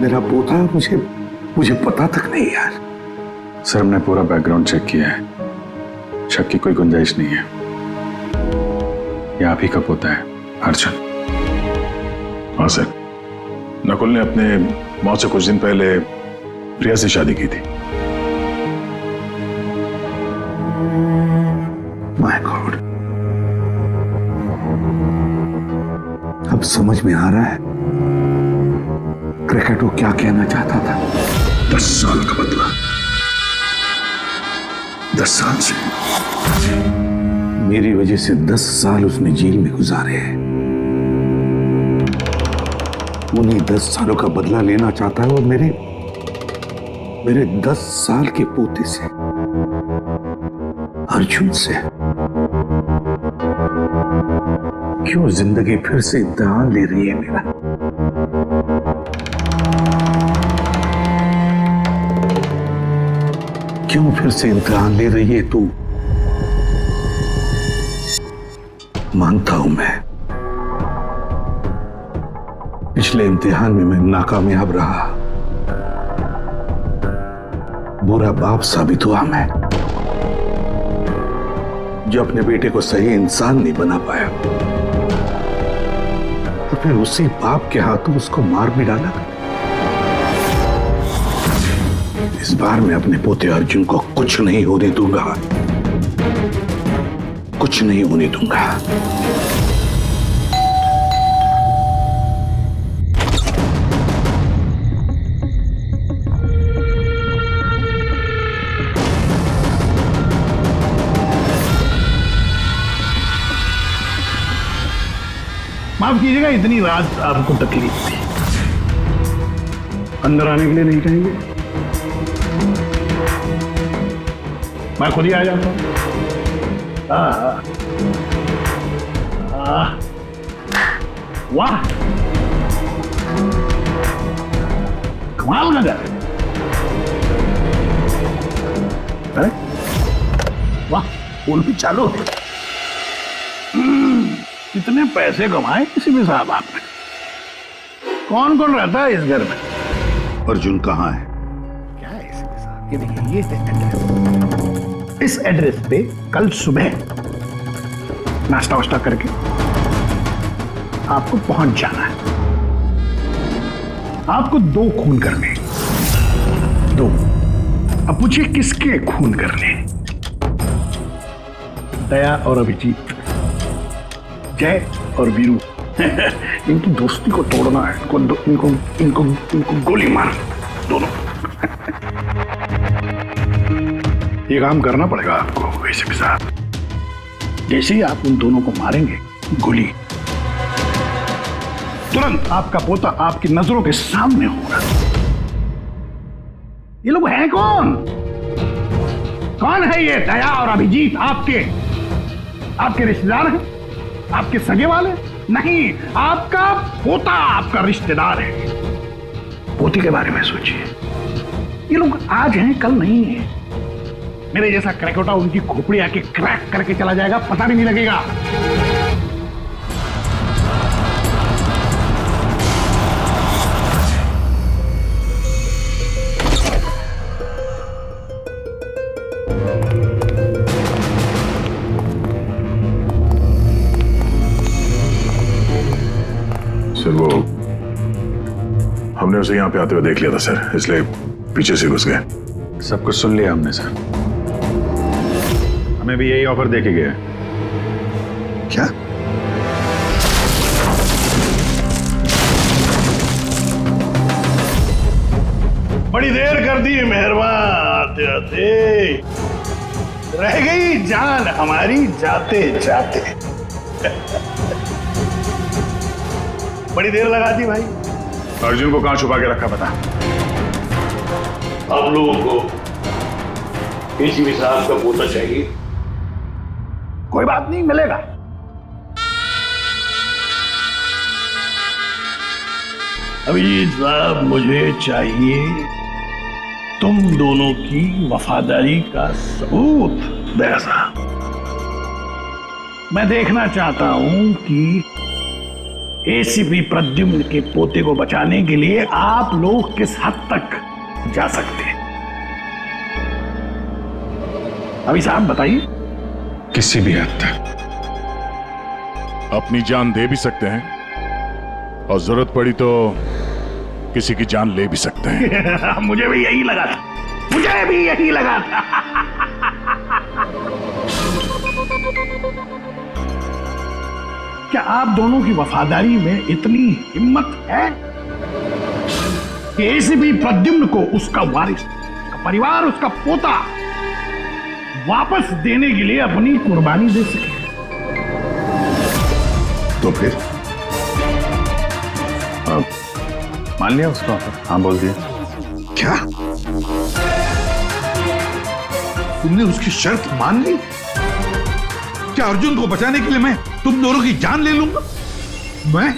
मेरा पोता है, मुझे पता तक नहीं यार। सर हमने पूरा बैकग्राउंड चेक किया है, शक की कोई गुंजाइश नहीं है। ये आप ही का पोता है अर्जुन। हाँ सर, नकुल ने अपने मौत से कुछ दिन पहले प्रिया से शादी की थी। माय गॉड, अब समझ में आ रहा है क्रिकेट वो क्या कहना चाहता था। 10 साल का बदला, 10 साल से। मेरी वजह से 10 साल उसने जेल में गुजारे हैं। उन्हीं 10 सालों का बदला लेना चाहता है और मेरे 10 साल के पोते से, अर्जुन से। क्यों जिंदगी फिर से इम्तिहान ले रही है मेरा? क्यों फिर से इम्तिहान ले रही है तू? मानता हूं मैं, पिछले इम्तिहान में मैं नाकामयाब रहा, बुरा बाप साबित हुआ मैं, जो अपने बेटे को सही इंसान नहीं बना पाया। तो फिर उसी बाप के हाथों उसको मार भी डाला। इस बार मैं अपने पोते अर्जुन को कुछ नहीं होने दूंगा, कुछ नहीं होने दूंगा। माफ कीजिएगा, इतनी रात आपको तकलीफ थी। अंदर आने के लिए नहीं कहेंगे? मैं खुद ही आ जाता हूं। वाह, कमाल का घर है। वाह, फोन भी चालू है। कितने पैसे कमाए किसी भी साहब आपने? कौन कौन रहता है इस घर में? अर्जुन कहाँ है? क्या है इसमें साहब? ये देखिए, ये है एड्रेस। इस एड्रेस पे कल सुबह नाश्ता वाश्ता करके आपको पहुंच जाना है। आपको 2 खून करने, 2। अब पूछिए किसके खून करने? दया और अभिजीत, जय और वीरू। इनकी दोस्ती को तोड़ना है। इनको गोली मार दोनों। ये काम करना पड़ेगा आपको एसीपी साहब। जैसे ही आप उन दोनों को मारेंगे गोली, तुरंत आपका पोता आपकी नजरों के सामने होगा। ये लोग हैं कौन? कौन है ये दया और अभिजीत? आपके रिश्तेदार हैं? आपके सगे वाले? नहीं, आपका पोता आपका रिश्तेदार है। पोते के बारे में सोचिए। ये लोग आज हैं कल नहीं है। मेरे जैसा क्रैकोटा उनकी खोपड़ी आके क्रैक करके चला जाएगा, पता भी नहीं लगेगा। सर वो हमने उसे यहाँ पे आते हुए देख लिया था सर, इसलिए पीछे से घुस गए। सब कुछ सुन लिया हमने सर। हमें भी यही ऑफर देके गया। क्या? बड़ी देर कर दी मेहरबान, आते आते रह गई जान हमारी जाते जाते। बड़ी देर लगा दी भाई। अर्जुन को कहाँ छुपा के रखा पता? आप लोगों को एसीपी साहब का पोता चाहिए? कोई बात नहीं, मिलेगा। अभिजीत साहब, मुझे चाहिए तुम दोनों की वफादारी का सबूत। दया साहब, मैं देखना चाहता हूं कि एसीपी प्रद्युम्न के पोते को बचाने के लिए आप लोग किस हद तक जा सकते हैं? अभी साहब बताइए। किसी भी हद तक। अपनी जान दे भी सकते हैं और जरूरत पड़ी तो किसी की जान ले भी सकते हैं। मुझे भी यही लगा था, मुझे भी यही लगा था। क्या आप दोनों की वफादारी में इतनी हिम्मत है कि एसीपी प्रद्युम्न को उसका वारिस, उसका परिवार, उसका पोता वापस देने के लिए अपनी कुर्बानी दे सके? तो फिर मान लिया उसको? हाँ बोल दिया। क्या तुमने उसकी शर्त मान ली? क्या अर्जुन को बचाने के लिए मैं तुम दोनों की जान ले लूंगा? मैं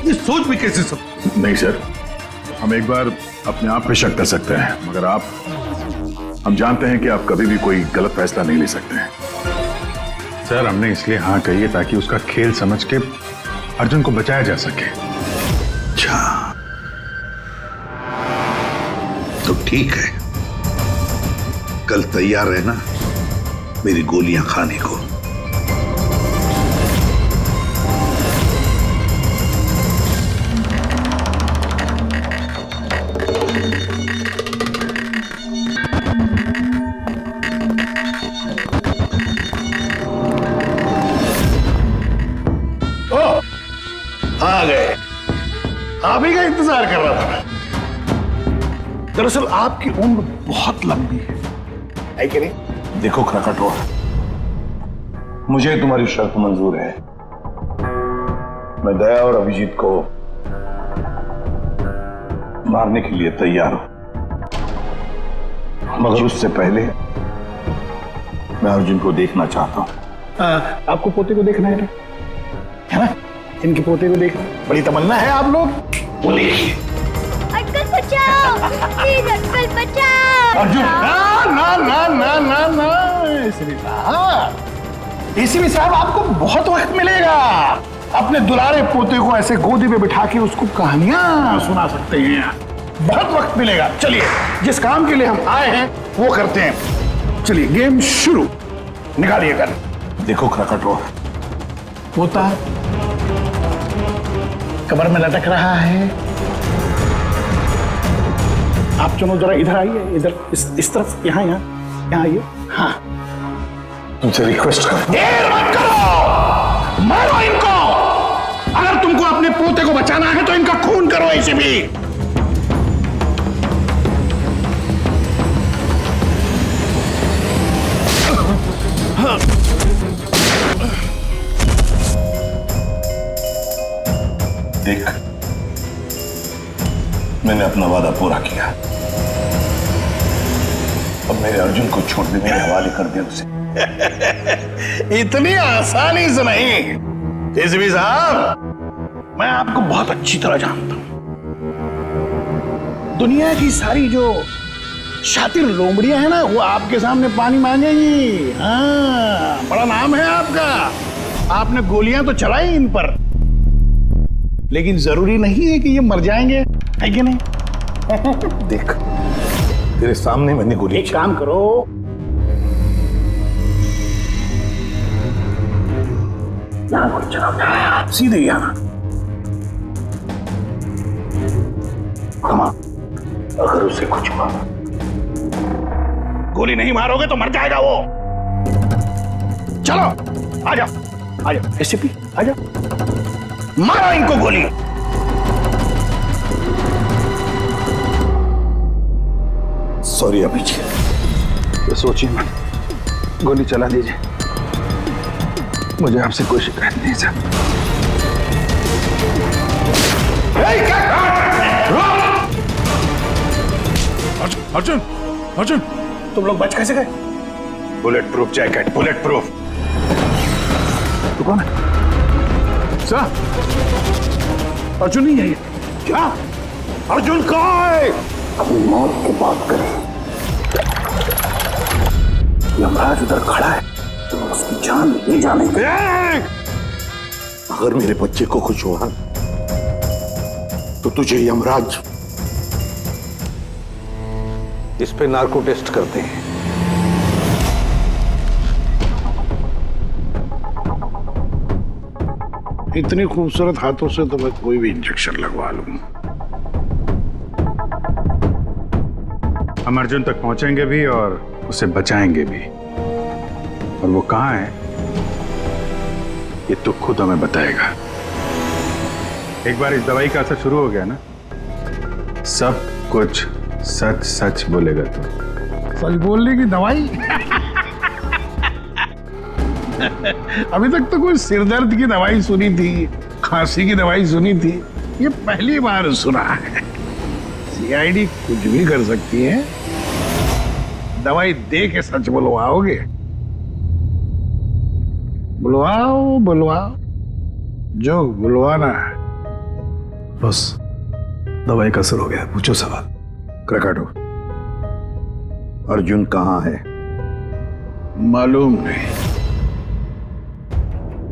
ये सोच भी कैसे सकता? नहीं सर, हम एक बार अपने आप पे शक कर सकते हैं, मगर हम जानते हैं कि आप कभी भी कोई गलत फैसला नहीं ले सकते हैं। सर हमने इसलिए हाँ कही है ताकि उसका खेल समझ के अर्जुन को बचाया जा सके। अच्छा तो ठीक है, कल तैयार रहना मेरी गोलियां खाने को। आ गए, आप ही का इंतजार कर रहा था। दरअसल आपकी उम्र बहुत लंबी है कि नहीं? देखो खरकटो, मुझे तुम्हारी शर्त मंजूर है। मैं दया और अभिजीत को मारने के लिए तैयार हूं, मगर उससे पहले मैं अर्जुन को देखना चाहता हूं। आपको पोते को देखना है ना? इनके पोते को देखना बड़ी तमन्ना है आप लोग। बोलिए। अंकल बचाओ, प्लीज अंकल बचाओ। अर्जुन ना ना ना ना ना एसीपी साहब आपको बहुत वक्त मिलेगा। अपने दुलारे पोते को ऐसे गोदी में बिठा के उसको कहानियां सुना सकते हैं। बहुत वक्त मिलेगा। चलिए, जिस काम के लिए हम आए हैं वो करते हैं। चलिए गेम शुरू। निकालिए गन। देखो खरकटो, पोता कमर में लटक रहा है। आप दोनों जरा इधर आइए, इधर इस तरफ, यहाँ आइए। हाँ, तुमसे रिक्वेस्ट कर, देर मत करो, मारो इनको। अगर तुमको अपने पोते को बचाना है तो इनका खून करो। इसे भी देख, मैंने अपना वादा पूरा किया। अब मेरे अर्जुन को छोड़ दे, मेरे हवाले कर दे उसे। इतनी आसानी से नहीं एसीपी साहब, मैं आपको बहुत अच्छी तरह जानता हूं। दुनिया की सारी जो शातिर लोमड़ियां हैं ना, वो आपके सामने पानी मांगेंगी। हाँ, बड़ा नाम है आपका। आपने गोलियां तो चलाई इन पर, लेकिन जरूरी नहीं है कि ये मर जाएंगे, है कि नहीं? देख, तेरे सामने मैंने गोली। एक काम करो, यहां गोली चलाओ, सीधे यहां। अगर उसे कुछ हुआ, गोली नहीं मारोगे तो मर जाएगा वो। चलो आ जाओ, एसीपी आ जाओ, मारो इनको गोली। सॉरी अभिजीत, तो सोचिए मत, गोली चला दीजिए। मुझे आपसे कोई शिकायत नहीं सर। अर्जुन, अर्जुन, तुम लोग बच कैसे गए? Bullet proof jacket, bullet proof. तू कौन है? सर, अर्जुन नहीं है ये। क्या? अर्जुन कहाँ है? अपनी मौत की बात करें, यमराज उधर खड़ा है, तो उसकी जान ले जाने का। अगर मेरे बच्चे को कुछ हुआ तो तुझे यमराज इस पे नार्को टेस्ट करते हैं। इतनी खूबसूरत हाथों से तो मैं कोई भी इंजेक्शन लगवा लूं। हम अर्जुन तक पहुंचेंगे भी और उसे बचाएंगे भी। और वो कहाँ है ये तो खुद हमें बताएगा। एक बार इस दवाई का असर शुरू हो गया ना, सब कुछ सच सच बोलेगा तू। सच बोलने की दवाई? अभी तक तो कोई सिरदर्द की दवाई सुनी थी, खांसी की दवाई सुनी थी, ये पहली बार सुना है। सीआईडी कुछ भी कर सकती है। दवाई दे के सच बुलवाओगे? बुलवाओ बुलवाओ, जो बुलवाना है। बस दवाई का असर हो गया, पूछो सवाल। क्रकाटो, अर्जुन कहाँ है? मालूम नहीं।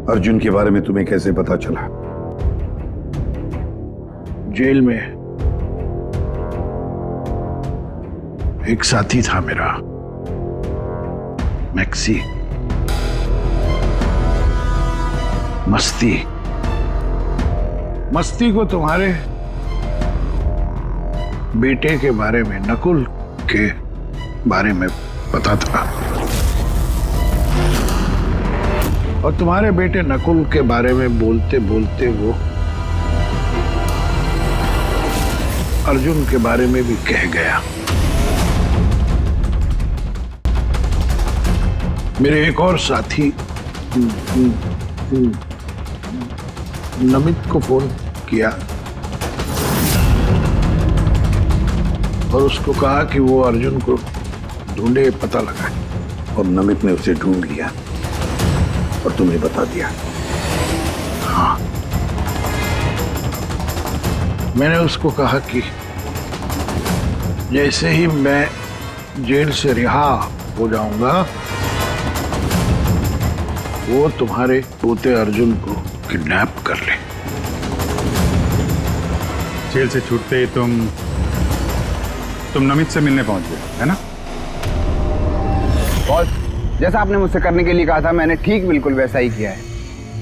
अर्जुन के बारे में तुम्हें कैसे पता चला? जेल में एक साथी था मेरा, मैक्सी। मस्ती को तुम्हारे बेटे के बारे में, नकुल के बारे में पता था, और तुम्हारे बेटे नकुल के बारे में बोलते बोलते वो अर्जुन के बारे में भी कह गया। मेरे एक और साथी नमित को फोन किया और उसको कहा कि वो अर्जुन को ढूंढे, पता लगाए। और नमित ने उसे ढूंढ लिया और तुम्हें बता दिया? हाँ, मैंने उसको कहा कि जैसे ही मैं जेल से रिहा हो जाऊंगा वो तुम्हारे पोते अर्जुन को किडनैप कर ले। जेल से छूटते ही तुम नमित से मिलने पहुंच गए, है ना? बॉस, जैसा आपने मुझसे करने के लिए कहा था मैंने ठीक बिल्कुल वैसा ही किया है।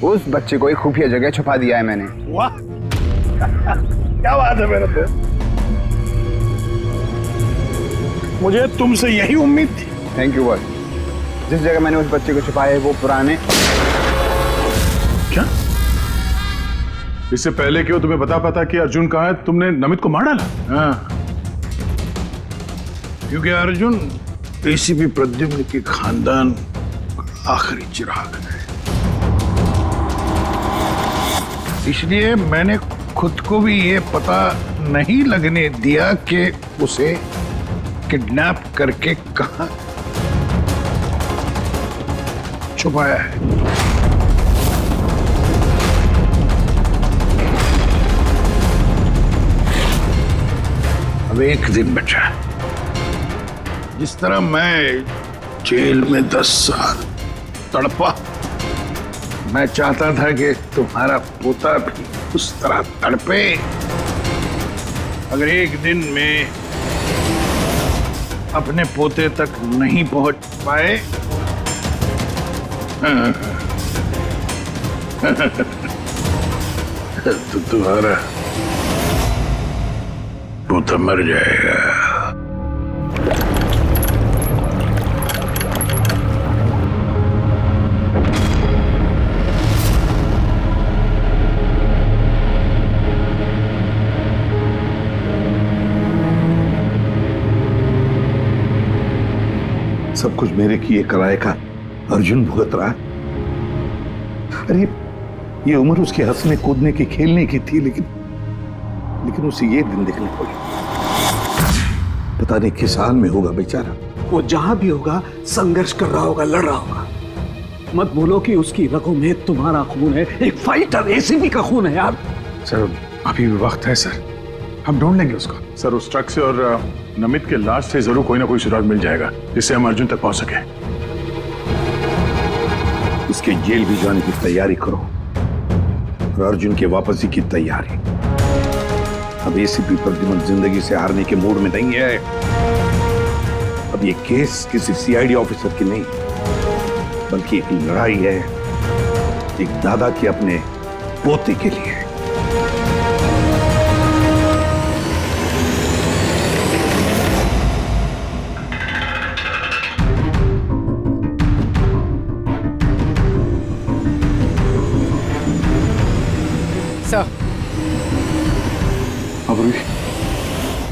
उस बच्चे को एक खुफिया जगह छुपा दिया है मैंने। वाह क्या बात है मेरे दोस्त, मुझे तुमसे यही उम्मीद थी। Thank you boss. जिस जगह मैंने उस बच्चे को छुपाया है वो पुराने। क्या? इससे पहले क्यों तुम्हें पता कि अर्जुन कहाँ है, तुमने नमित को मार डाला? हाँ, क्योंकि अर्जुन एसीपी प्रद्युम्न के खानदान आखिरी चिराग है, इसलिए मैंने खुद को भी ये पता नहीं लगने दिया कि उसे किडनैप करके कहां छुपाया है। अब एक दिन बचा है। जिस तरह मैं जेल में 10 साल तड़पा, मैं चाहता था कि तुम्हारा पोता भी उस तरह तड़पे। अगर एक दिन में अपने पोते तक नहीं पहुंच पाए तो तुम्हारा पोता मर जाएगा। सब कुछ मेरे किए कराए का अर्जुन भुगत रहा है। अरे ये उम्र उसके हंसने कूदने की, खेलने की थी, लेकिन उसे ये दिन देखने पड़े। पता नहीं किस हाल में होगा बेचारा। वो जहां भी होगा संघर्ष कर रहा होगा, लड़ रहा होगा। मत बोलो कि उसकी रगों में तुम्हारा खून है। एक फाइटर एसीपी का खून है यार। सर अभी भी वक्त है सर, हम ढूंढ लेंगे उसको। सर उस ट्रक से और नमित के लाश से जरूर कोई ना कोई सुराग मिल जाएगा जिससे हम अर्जुन तक पहुंच सके। इसके जेल भी जाने की तैयारी करो। और अर्जुन की वापसी की तैयारी। अब एसीपी प्रद्युमन जिंदगी से हारने के मूड में नहीं है। अब ये केस किसी सीआईडी ऑफिसर की नहीं, बल्कि एक लड़ाई है एक दादा के अपने पोते के लिए।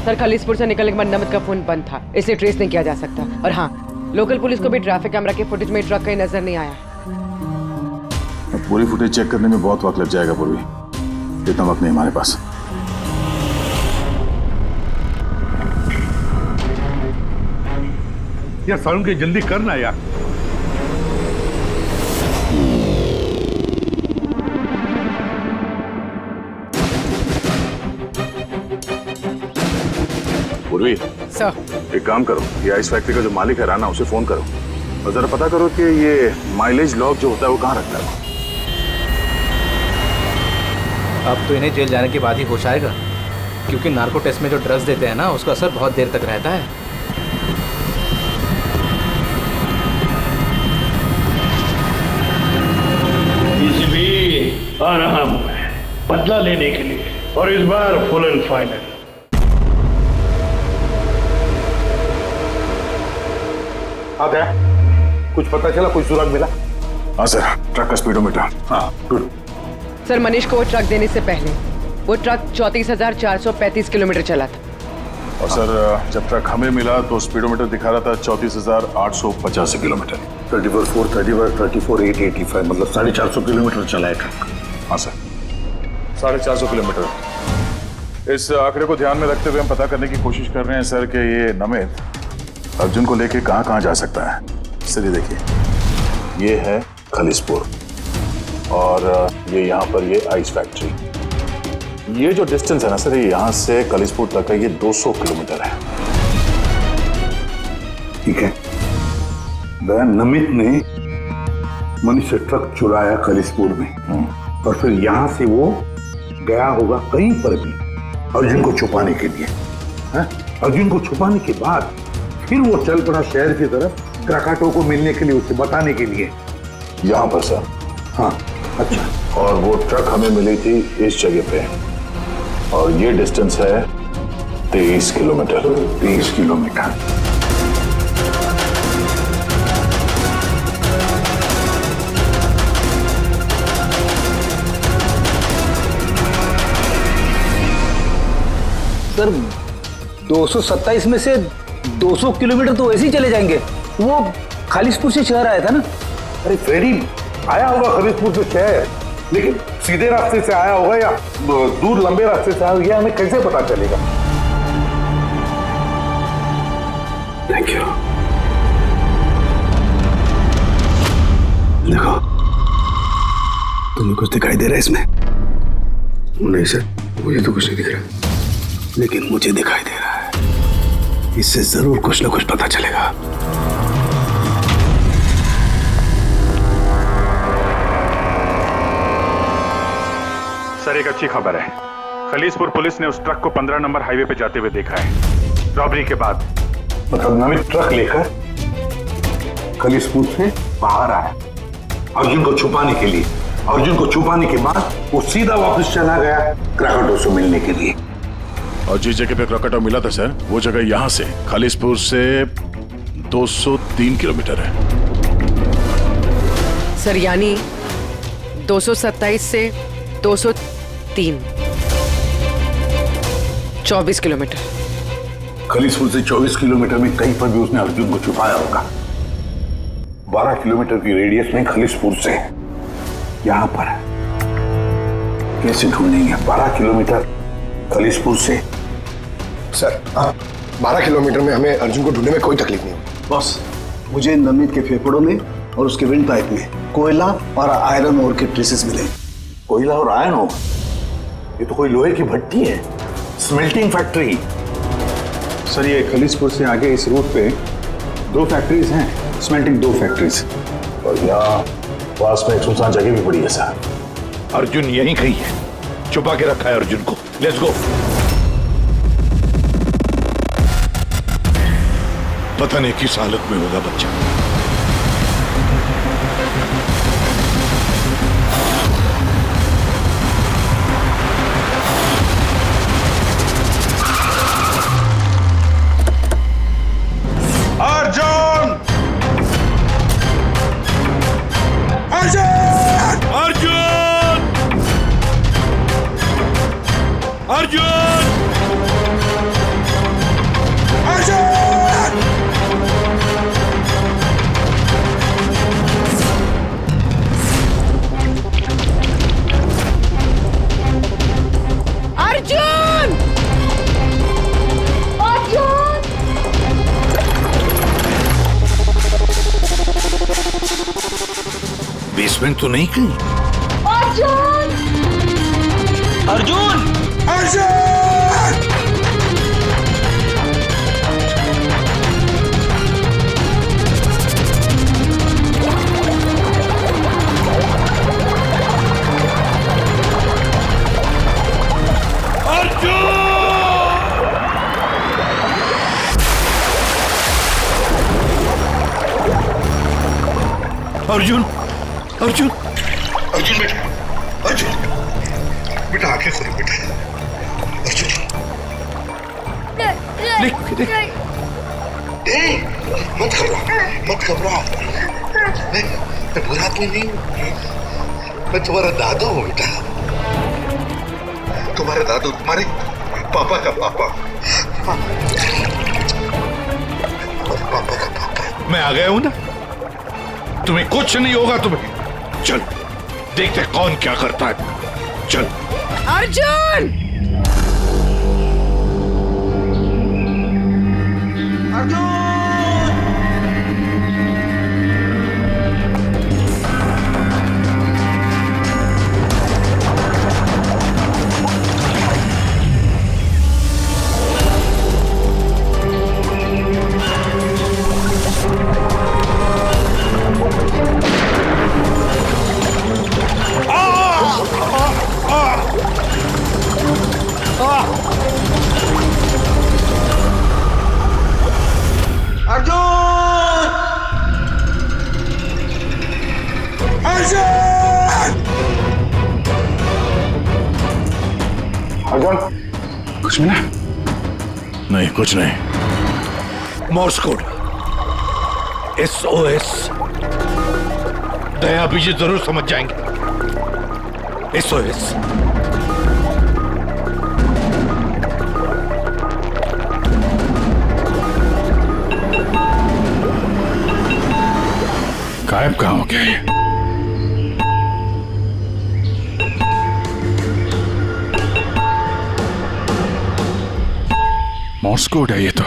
सर खलीसपुर से निकलने के बाद नमित का फोन बंद था, इसलिए ट्रेस नहीं किया जा सकता। और हाँ, लोकल पुलिस को भी ट्रैफिक कैमरा के फुटेज में ट्रक कहीं नजर नहीं आया। अब पूरी फुटेज चेक करने में बहुत वक्त लग जाएगा पूर्वी, इतना वक्त नहीं हमारे पास। यार सारुण के जल्दी करना यार। पूर्वी, सर एक काम करो, ये आइस फैक्ट्री का जो मालिक है राना, उसे फोन करो और जरा पता करो कि ये माइलेज लॉग जो होता है वो कहाँ रखता है। अब तो इन्हें जेल जाने के बाद ही होश आएगा, क्योंकि नार्को टेस्ट में जो ड्रग्स देते हैं ना, उसका असर बहुत देर तक रहता है। आ रहा हूं मैं बदला लेने के लिए, और इस बार फुल एंड फाइनल। कुछ पता चला, कोई सुराग मिला? हाँ सर, ट्रक का स्पीडोमीटर। हाँ गुड। सर मनीष को वो ट्रक देने से पहले वो ट्रक 34,435 किलोमीटर चला था। और सर जब ट्रक हमें मिला तो स्पीडोमीटर दिखा रहा था 34,885 किलोमीटर। 34,885 मतलब 450 किलोमीटर चला है ट्रक। हाँ सर, 450 किलोमीटर। इस आंकड़े को ध्यान में रखते हुए हम पता करने की कोशिश कर रहे हैं सर कि ये नमित अर्जुन को लेके कहाँ कहाँ जा सकता है। चलिए देखिए, ये है खलीसपुर और ये यहाँ पर ये आइस फैक्ट्री। ये जो डिस्टेंस है ना सर, ये यहाँ से खलीसपुर तक का ये 200 किलोमीटर है। ठीक है, नमित ने मनीष से ट्रक चुराया खलीसपुर में और फिर यहां से वो गया होगा कहीं पर भी अर्जुन को छुपाने के लिए। अर्जुन को छुपाने के बाद फिर वो चल पड़ा शहर की तरफ क्राकाटो को मिलने के लिए, उसे बताने के लिए। यहाँ पर सर? हाँ। अच्छा। और वो ट्रक हमें मिली थी इस जगह पे और ये डिस्टेंस है 23 किलोमीटर। 23 किलोमीटर। सर 227 में से 200 किलोमीटर तो वैसे ही चले जाएंगे। वो खालिसपुर से शहर आया था ना। अरे फेरी आया होगा खलीसपुर से शहर, लेकिन सीधे रास्ते से आया होगा या दूर लंबे रास्ते से आया होगा, हमें कैसे पता चलेगा? Thank you. देखो, तुम्हें कुछ दिखाई दे रहा है इसमें? नहीं सर, मुझे तो कुछ नहीं दिख रहा, लेकिन मुझे दिखाई दे रहा है। इससे जरूर कुछ ना कुछ पता चलेगा। सर एक अच्छी खबर है, खलीसपुर पुलिस ने उस ट्रक को 15 नंबर हाईवे पे जाते हुए देखा है रॉबरी के बाद। मतलब नमित ट्रक लेकर खलीसपुर से बाहर आया अर्जुन को छुपाने के लिए। अर्जुन को छुपाने के बाद वो सीधा वापस चला गया क्राकाटो से मिलने के लिए। और जिस जगह पे क्राकाटो मिला था सर, वो जगह यहाँ से खलीसपुर से 203 किलोमीटर है। सर यानी 227 से 203 24 किलोमीटर। खलीसपुर से 24 किलोमीटर में कहीं पर भी उसने अर्जुन को छुपाया होगा। 12 किलोमीटर की रेडियस में खलीसपुर से यहां पर है। कैसे ढूंढेंगे 12 किलोमीटर खलीसपुर से? सर 12 किलोमीटर में हमें अर्जुन को ढूंढने में कोई तकलीफ नहीं होगी। बॉस, मुझे नमित के फेफड़ों में और उसके विंड पाइप में कोयला और आयरन ओर के ट्रेसेस मिले। कोयला और आयरन ओर? ये तो कोई लोहे की भट्टी है, स्मेल्टिंग फैक्ट्री। सर ये खलीसपुर से आगे इस रूट पे 2 फैक्ट्रीज हैं, स्मेल्टिंग 2 फैक्ट्रीज। और यहाँ पास में एक सुनसान जगह भी पड़ी है सर। अर्जुन यहीं कहीं है, छुपा के रखा है अर्जुन को। Let's go. पता नहीं किस हालत में होगा बच्चा। अर्जुन! अर्जुन! अर्जुन! अर्जुन! अर्जुन! अर्जुन! अर्जुन! बेसमेंट तो नहीं कहीं? अर्जुन! अर्जुन! अर्जुन! अर्जुन! अर्जुन बेटा, अर्जुन बेटा, आंखें खोलो बेटा। अर्जुन नहीं, मत घबराओ, मत घबराओ। मैं बुरा तो नहीं हूँ, मैं तुम्हारा दादू हूँ बेटा, तुम्हारा दादू, तुम्हारे पापा का पापा, पापा का पापा। मैं आ गया हूं ना, तुम्हें कुछ नहीं होगा। तुम्हें चल देखते कौन क्या करता है। चल। अर्जुन! कुछ मिला? नहीं, कुछ नहीं। Morse code, SOS। दया बीजी जरूर समझ जाएंगे। SOS। गायब कहाँ हो गया ये? मॉर्स कोड है ये तो।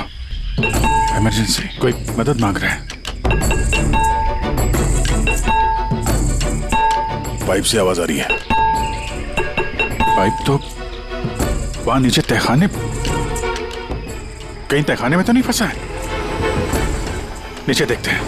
इमरजेंसी, कोई मदद मांग रहा है। पाइप से आवाज आ रही है। पाइप तो वहां नीचे तहखाने, कहीं तहखाने में तो नहीं फंसा है। नीचे देखते हैं।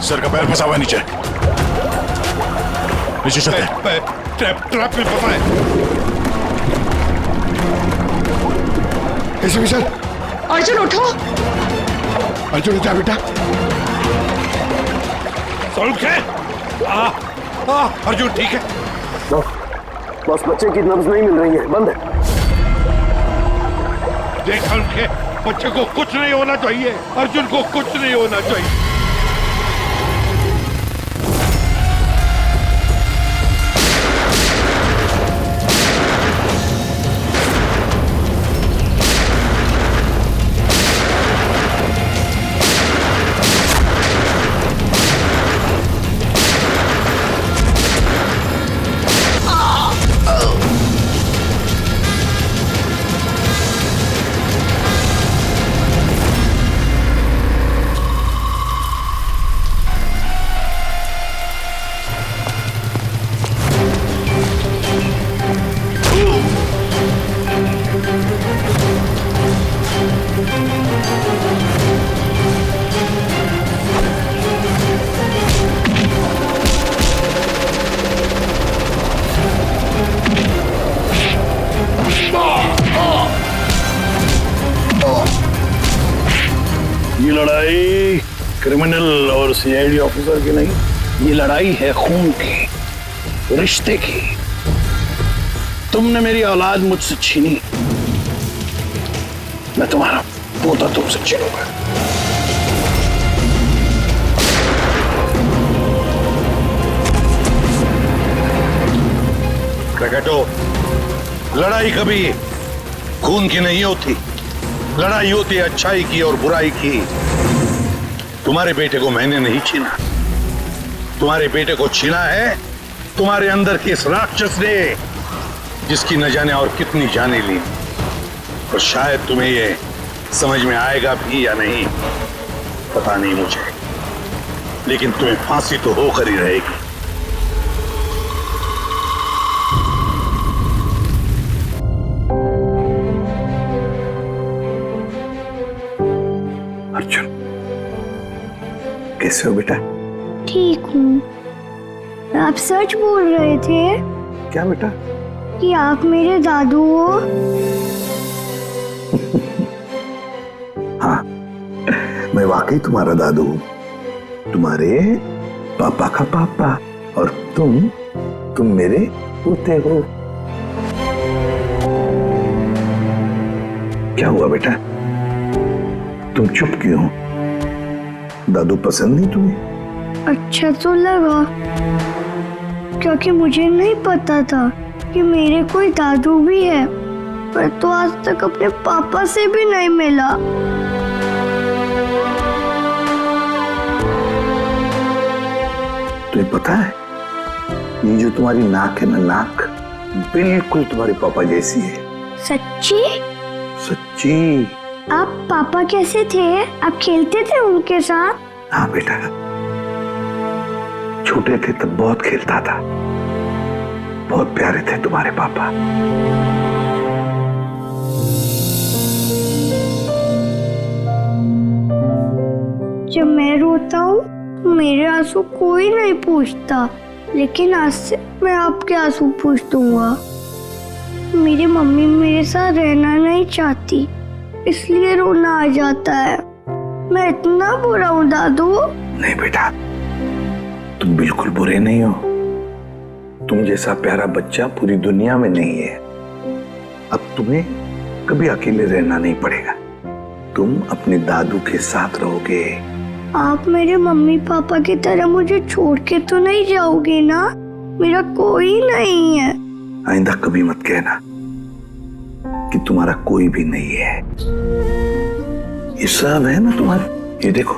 सर का पैर फंसा हुआ है नीचे। नीचे चलते हैं। ट्रैप में फंसा है। ऐसे विशाल, अर्जुन उठो। अर्जुन उठा बेटा। अर्जुन ठीक है? बस बच्चे की नब्ज नहीं मिल रही है, बंद है। देखा उनके बच्चे को कुछ नहीं होना चाहिए, अर्जुन को कुछ नहीं होना चाहिए। लड़ाई क्रिमिनल और सीआईडी ऑफिसर की नहीं, ये लड़ाई है खून की, रिश्ते की। तुमने मेरी औलाद मुझसे छीनी, मैं तुम्हारा पोता तुमसे छीनूंगा। प्रकटो, लड़ाई कभी खून की नहीं होती, लड़ाई होती है अच्छाई की और बुराई की। तुम्हारे बेटे को मैंने नहीं छीना, तुम्हारे बेटे को छीना है तुम्हारे अंदर के इस राक्षस ने, जिसकी न जाने और कितनी जाने ली। और शायद तुम्हें ये समझ में आएगा भी या नहीं पता नहीं मुझे, लेकिन तुम्हें फांसी तो होकर ही रहेगी। अर्जुन, कैसे हो बेटा? ठीक हूँ। आप सच बोल रहे थे क्या बेटा? कि आप मेरे दादू हो? हाँ, मैं वाकई तुम्हारा दादू हूँ, तुम्हारे पापा का पापा, और तुम मेरे पोते हो। क्या हुआ बेटा, तुम चुप क्यों? दादू पसंद नहीं तुम्हें? अच्छा तो लगा, क्योंकि मुझे नहीं पता था कि मेरे कोई दादू भी है, पर तो आज तक अपने पापा से भी नहीं मिला। तुम्हें पता है, ये जो तुम्हारी नाक है ना, नाक बिल्कुल तुम्हारे पापा जैसी है। सच्ची? सच्ची। आप पापा कैसे थे? आप खेलते थे उनके साथ? हाँ बेटा, छोटे थे तब बहुत खेलता था, बहुत प्यारे थे तुम्हारे पापा। जब मैं रोता हूँ मेरे आंसू कोई नहीं पूछता, लेकिन आज से मैं आपके आंसू पूछ दूंगा। मेरी मम्मी मेरे साथ रहना नहीं चाहती, इसलिए रोना आ जाता है। मैं इतना बुरा हूँ दादू? नहीं बेटा, तुम बिल्कुल बुरे नहीं हो। तुम जैसा प्यारा बच्चा पूरी दुनिया में नहीं है। अब तुम्हें कभी अकेले रहना नहीं पड़ेगा, तुम अपने दादू के साथ रहोगे। आप मेरे मम्मी पापा की तरह मुझे छोड़ के तो नहीं जाओगे ना? मेरा कोई नहीं है। आइंदा कभी मत कहना कि तुम्हारा कोई भी नहीं है। ये सब है ना तुम्हारे। ये देखो,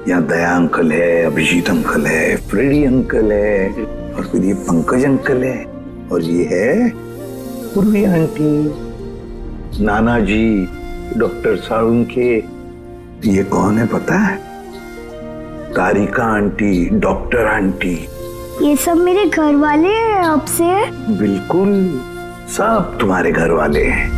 यहाँ दया अंकल है, अभिजीत अंकल है, फ्रेडी अंकल है, और फिर ये पंकज अंकल है, और ये है पूर्वी आंटी, नाना जी, डॉक्टर साळुंखे। ये कौन है पता है? तारिका आंटी, डॉक्टर आंटी। ये सब मेरे घर वाले हैं आपसे? बिल्कुल, सब तुम्हारे घर वाले हैं।